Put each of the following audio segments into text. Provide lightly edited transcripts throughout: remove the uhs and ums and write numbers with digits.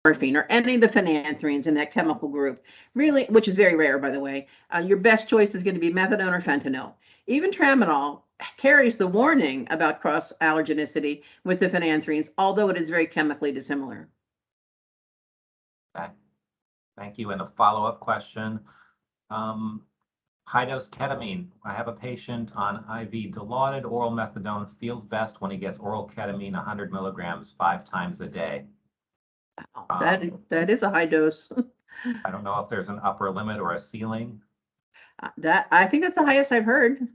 morphine or any of the phenanthrines in that chemical group, really, which is very rare, by the way, your best choice is going to be methadone or fentanyl. Even tramadol carries the warning about cross allergenicity with the phenanthrines, although it is very chemically dissimilar. Okay. Thank you. And a follow-up question. High-dose ketamine. I have a patient on IV dilaudid oral methadone, feels best when he gets oral ketamine 100 milligrams 5 times a day. That is a high dose. I don't know if there's an upper limit or a ceiling. That I think that's the highest I've heard.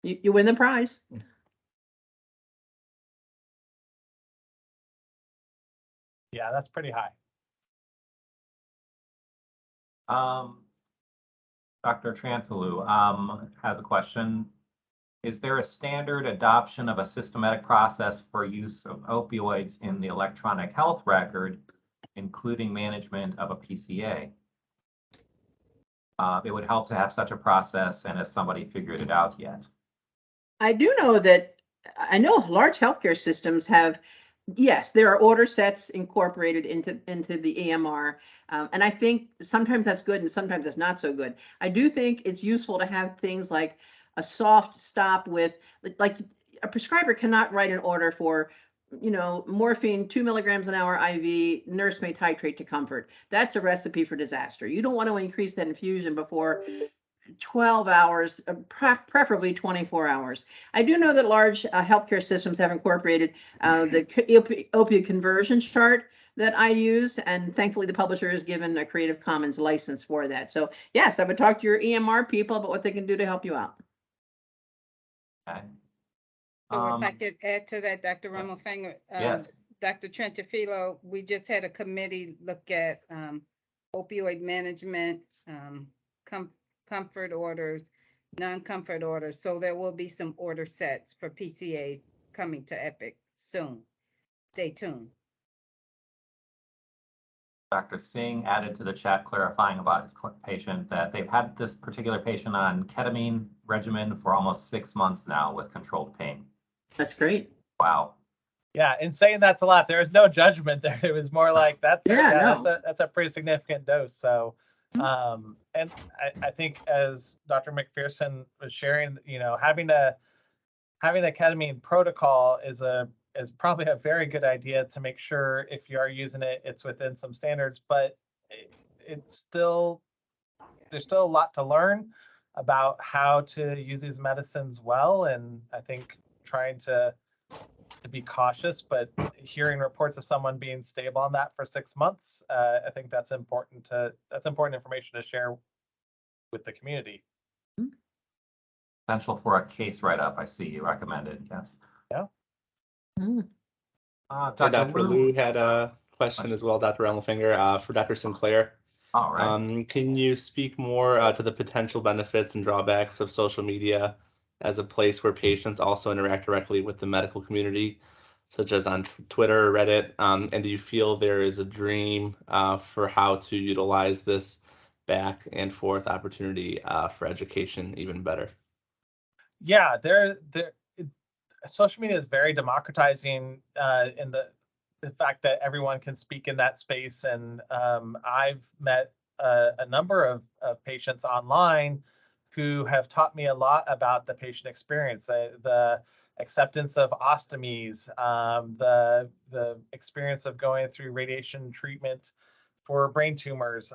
You win the prize. Yeah, that's pretty high. Dr. Trantalu has a question. Is there a standard adoption of a systematic process for use of opioids in the electronic health record, including management of a PCA? It would help to have such a process, and has somebody figured it out yet? I do know that I know large healthcare systems have, yes, there are order sets incorporated into the EMR, and I think sometimes that's good and sometimes it's not so good. I do think it's useful to have things like a soft stop with, like a prescriber cannot write an order for, morphine 2 milligrams an hour IV, nurse may titrate to comfort. That's a recipe for disaster. You don't want to increase that infusion before 12 hours, preferably 24 hours. I do know that large healthcare systems have incorporated the opioid conversion chart that I use, and thankfully the publisher has given a Creative Commons license for that. So yes, I would talk to your EMR people about what they can do to help you out. Okay. So if I could add to that, Dr. Rummelfinger, yes. Dr. Trentafilo, we just had a committee look at opioid management, comfort orders, non-comfort orders. So there will be some order sets for PCAs coming to Epic soon. Stay tuned. Dr. Singh added to the chat clarifying about his patient that they've had this particular patient on ketamine regimen for almost 6 months now with controlled pain. That's great. Wow. Yeah, in saying that's a lot, there is no judgment there. It was more like that's a pretty significant dose. So, and I think as Dr. McPherson was sharing, having a ketamine protocol is probably a very good idea to make sure if you are using it, it's within some standards. But there's still a lot to learn about how to use these medicines well, and I think trying to be cautious, but hearing reports of someone being stable on that for 6 months, I think that's important information to share with the community. Potential for a case write-up, I see you recommended, yes. Yeah. Dr. Liu had a question as well, Dr. Rummelfinger, for Dr. Sinclair. All right. Can you speak more to the potential benefits and drawbacks of social media as a place where patients also interact directly with the medical community, such as on Twitter or Reddit? And do you feel there is a dream for how to utilize this back and forth opportunity for education even better? Yeah, social media is very democratizing in the fact that everyone can speak in that space. And I've met a number of patients online who have taught me a lot about the patient experience, the acceptance of ostomies, the experience of going through radiation treatment for brain tumors.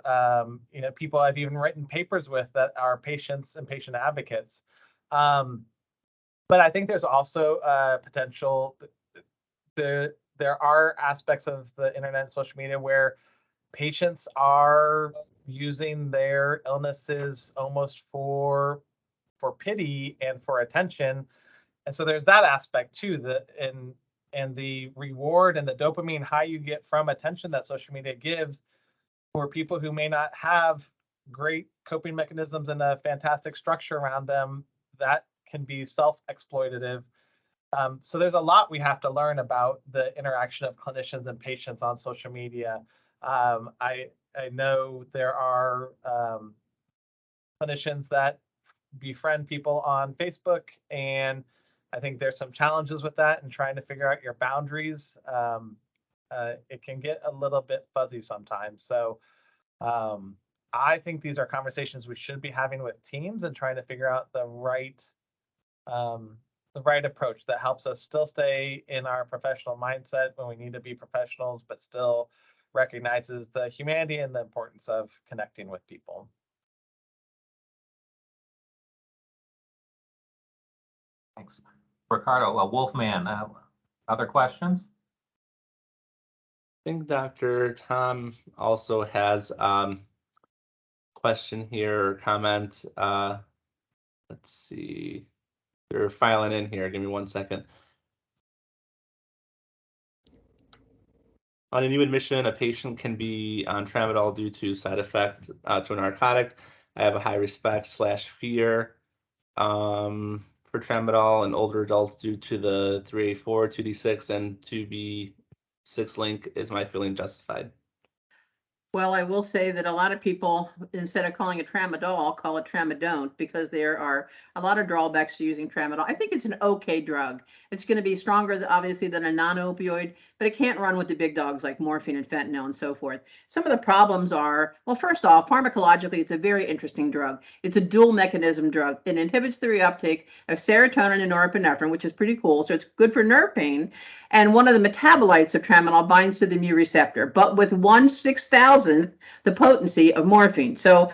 People I've even written papers with that are patients and patient advocates. But I think there's also potential. There are aspects of the internet and social media where patients are using their illnesses almost for pity and for attention. And so there's that aspect too, and the reward and the dopamine high you get from attention that social media gives for people who may not have great coping mechanisms and a fantastic structure around them, that can be self-exploitative. So there's a lot we have to learn about the interaction of clinicians and patients on social media. I know there are clinicians that befriend people on Facebook, and I think there's some challenges with that and trying to figure out your boundaries. it can get a little bit fuzzy sometimes. So I think these are conversations we should be having with teams and trying to figure out the right approach that helps us still stay in our professional mindset when we need to be professionals, but still recognizes the humanity and the importance of connecting with people. Thanks. Ricardo, Wolfman, other questions? I think Dr. Tom also has question here or comment. Let's see. They're filing in here. Give me 1 second. On a new admission, a patient can be on tramadol due to side effects to a narcotic. I have a high respect/fear for tramadol in older adults due to the 3A4, 2D6, and 2B6 link. Is my feeling justified? Well, I will say that a lot of people, instead of calling it tramadol, call it tramadone because there are a lot of drawbacks to using tramadol. I think it's an okay drug. It's going to be stronger, obviously, than a non-opioid, but it can't run with the big dogs like morphine and fentanyl and so forth. Some of the problems are, well, first off, pharmacologically, it's a very interesting drug. It's a dual mechanism drug. It inhibits the reuptake of serotonin and norepinephrine, which is pretty cool. So it's good for nerve pain. And one of the metabolites of tramadol binds to the mu receptor, but with 1/6000th the potency of morphine. So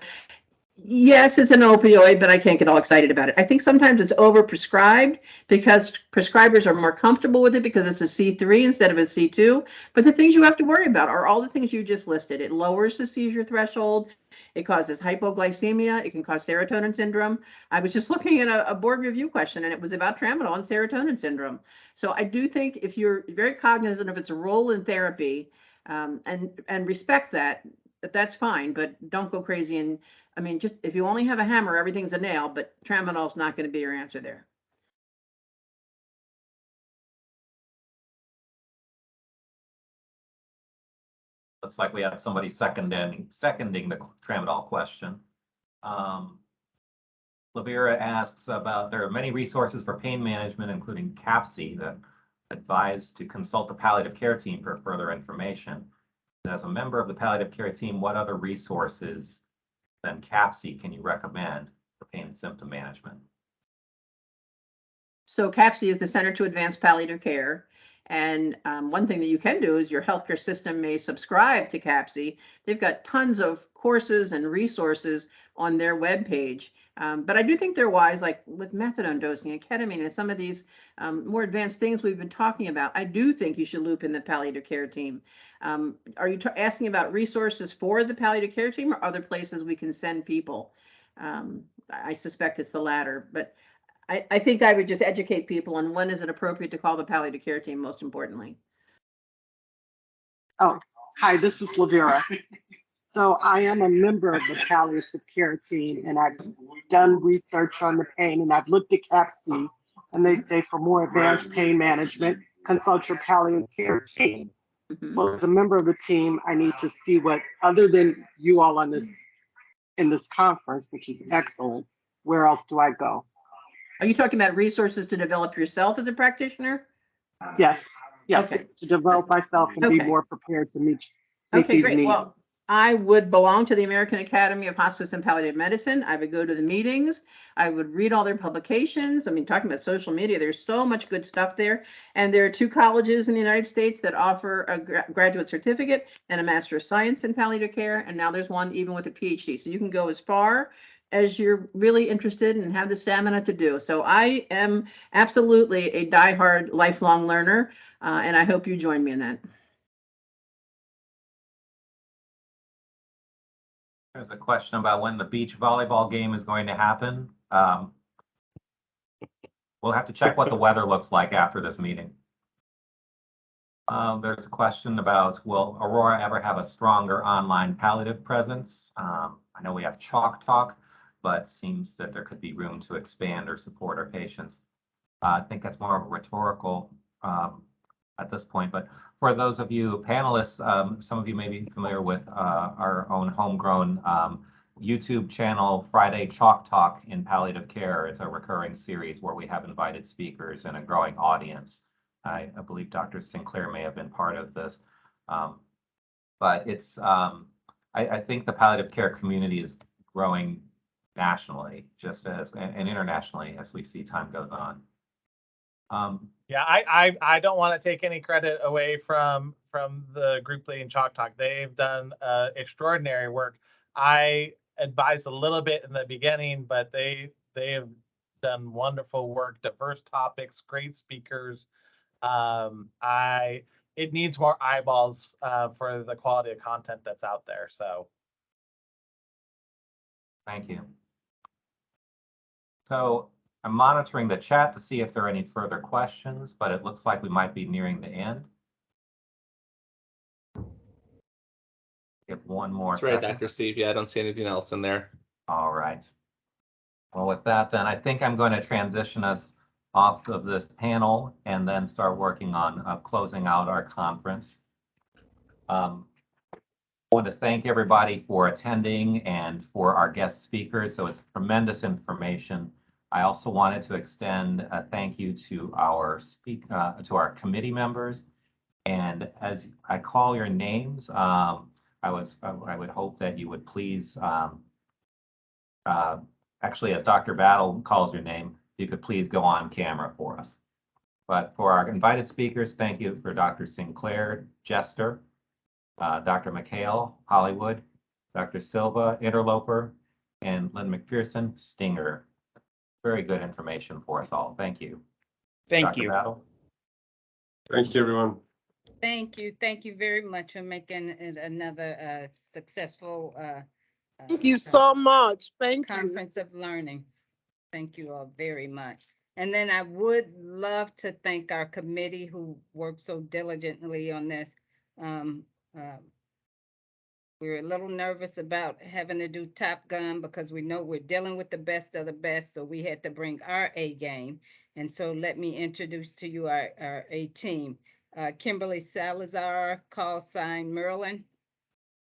yes, it's an opioid, but I can't get all excited about it. I think sometimes it's overprescribed because prescribers are more comfortable with it because it's a C3 instead of a C2. But the things you have to worry about are all the things you just listed. It lowers the seizure threshold. It causes hypoglycemia. It can cause serotonin syndrome. I was just looking at a board review question, and it was about tramadol and serotonin syndrome. So I do think if you're very cognizant of its role in therapy and respect that, that's fine, but don't go crazy. And I mean, just if you only have a hammer, everything's a nail, but tramadol's not going to be your answer there. Looks like we have somebody seconding the tramadol question. Lavera asks about, there are many resources for pain management, including CAPC, that advise to consult the palliative care team for further information. And as a member of the palliative care team, what other resources than CAPC can you recommend for pain and symptom management? So CAPC is the Center to Advance Palliative Care. And one thing that you can do is your healthcare system may subscribe to CAPC. They've got tons of courses and resources on their webpage. But I do think they're wise, like with methadone dosing and ketamine and some of these more advanced things we've been talking about. I do think you should loop in the palliative care team. Are you asking about resources for the palliative care team or other places we can send people? I suspect it's the latter, but I think I would just educate people on when is it appropriate to call the palliative care team, most importantly. Oh, hi, this is Lavera. So I am a member of the palliative care team, and I've done research on the pain, and I've looked at CAPC, and they say for more advanced pain management, consult your palliative care team. Mhm. Well, as a member of the team, I need to see what, other than you all on this, in this conference, which is excellent, where else do I go? Are you talking about resources to develop yourself as a practitioner? Yes, Okay. to develop myself and be Okay. more prepared to meet Okay, these great. needs. Well, I would belong to the American Academy of Hospice and Palliative Medicine. I would go to the meetings. I would read all their publications. I mean, talking about social media, there's so much good stuff there. And there are 2 colleges in the United States that offer a graduate certificate and a Master of Science in Palliative Care. And now there's one even with a PhD. So you can go as far as you're really interested and have the stamina to do. So I am absolutely a diehard lifelong learner, and I hope you join me in that. There's a question about when the beach volleyball game is going to happen. We'll have to check what the weather looks like after this meeting. There's a question about, will Aurora ever have a stronger online palliative presence? I know we have Chalk Talk, but seems that there could be room to expand or support our patients. I think that's more of a rhetorical at this point, but for those of you panelists, some of you may be familiar with our own homegrown YouTube channel, Friday Chalk Talk in Palliative Care. It's a recurring series where we have invited speakers and a growing audience. I believe Dr. Sinclair may have been part of this. But it's, I think the palliative care community is growing nationally, just as, and internationally as we see time goes on. Yeah, I don't want to take any credit away from the group leading Chalk Talk. They've done extraordinary work. I advised a little bit in the beginning, but they have done wonderful work, diverse topics, great speakers. It needs more eyeballs for the quality of content that's out there. So Thank you. So I'm monitoring the chat to see if there are any further questions, but it looks like we might be nearing the end. Give one more That's right, second. Dr. Steve. Yeah, I don't see anything else in there. All right. Well, with that, then I think I'm going to transition us off of this panel and then start working on closing out our conference. I want to thank everybody for attending and for our guest speakers. So it's tremendous information. I also wanted to extend a thank you to our committee members. And as I call your names, I would hope that you would please, actually, as Dr. Battle calls your name, you could please go on camera for us. But for our invited speakers, thank you for Dr. Sinclair, Jester, Dr. McHale, Hollywood, Dr. Silva, Interloper, and Lynn McPherson, Stinger. Very good information for us all. Thank you. Thank Dr. you. Battle. Thank you, everyone. Thank you. Thank you very much for making it another successful Thank you so much. Thank you. conference of learning. Thank you all very much. And then I would love to thank our committee who worked so diligently on this. We were a little nervous about having to do Top Gun because we know we're dealing with the best of the best. So we had to bring our A game. And so let me introduce to you our A team. Kimberly Salazar, call sign Merlin.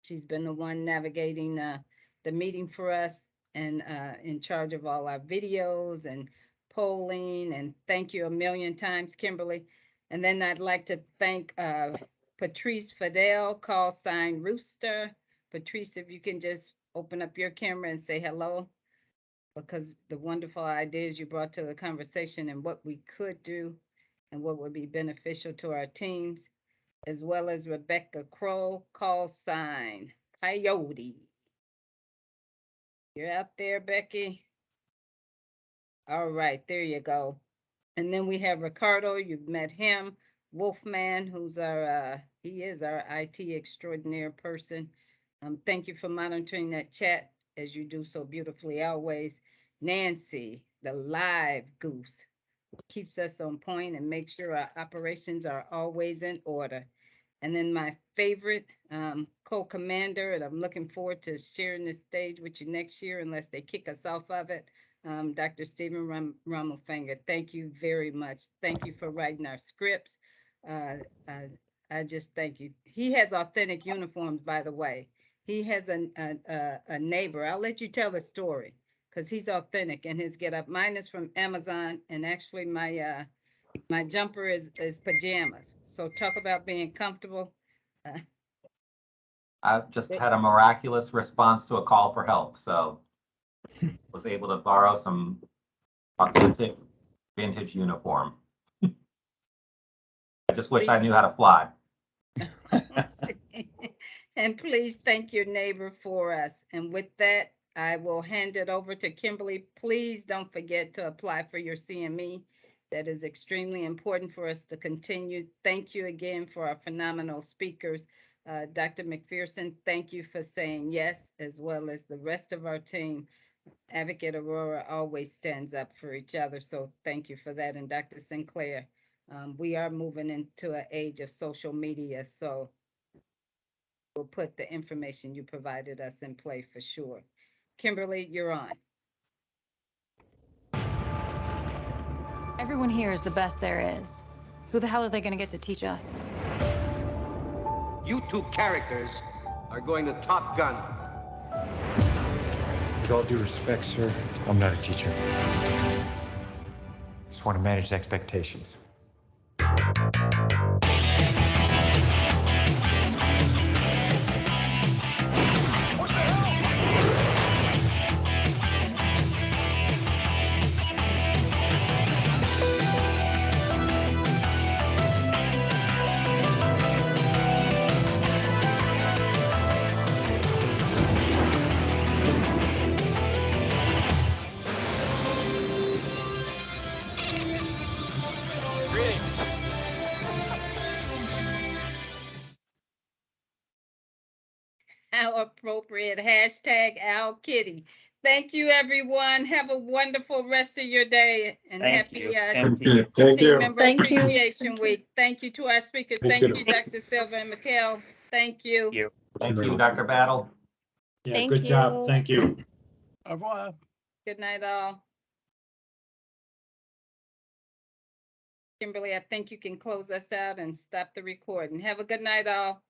She's been the one navigating the meeting for us and in charge of all our videos and polling. And thank you a million times, Kimberly. And then I'd like to thank Patrice Fidel, call sign Rooster. Patrice, if you can just open up your camera and say hello, because the wonderful ideas you brought to the conversation and what we could do and what would be beneficial to our teams, as well as Rebecca Kroll, call sign Coyote. You're out there, Becky? All right, there you go. And then we have Ricardo, you've met him, Wolfman, who's he is our IT extraordinaire person. Thank you for monitoring that chat as you do so beautifully always. Nancy, the live goose, keeps us on point and makes sure our operations are always in order. And then my favorite co-commander, and I'm looking forward to sharing this stage with you next year unless they kick us off of it, Dr. Stephen Rommelfinger. Thank you very much. Thank you for writing our scripts. I just thank you. He has authentic uniforms, by the way. He has a neighbor. I'll let you tell the story because he's authentic in his get up. Mine is from Amazon, and actually my my jumper is pajamas. So talk about being comfortable. I just had a miraculous response to a call for help, so was able to borrow some authentic vintage uniform. I just wish I knew how to fly. And please thank your neighbor for us. And with that, I will hand it over to Kimberly. Please don't forget to apply for your CME. That is extremely important for us to continue. Thank you again for our phenomenal speakers. Dr. McPherson, thank you for saying yes, as well as the rest of our team. Advocate Aurora always stands up for each other, so thank you for that. And Dr. Sinclair, we are moving into an age of social media, so we'll put the information you provided us in play for sure. Kimberly, you're on. Everyone here is the best there is. Who the hell are they going to get to teach us? You two characters are going to Top Gun. With all due respect, sir, I'm not a teacher. Just want to manage expectations. How appropriate. Hashtag Al Kitty. Thank you, everyone. Have a wonderful rest of your day and Thank happy you. Same to you. Thank Team you. Member Thank you. Appreciation Week. Thank you to our speakers. Thank Thank you. you, Dr. Silva and Mikhail. Thank you. You. Thank you, Dr. Battle. Yeah, Thank good job. you. Thank you. Au revoir. Good night, all. Kimberly, I think you can close us out and stop the recording. Have a good night, all.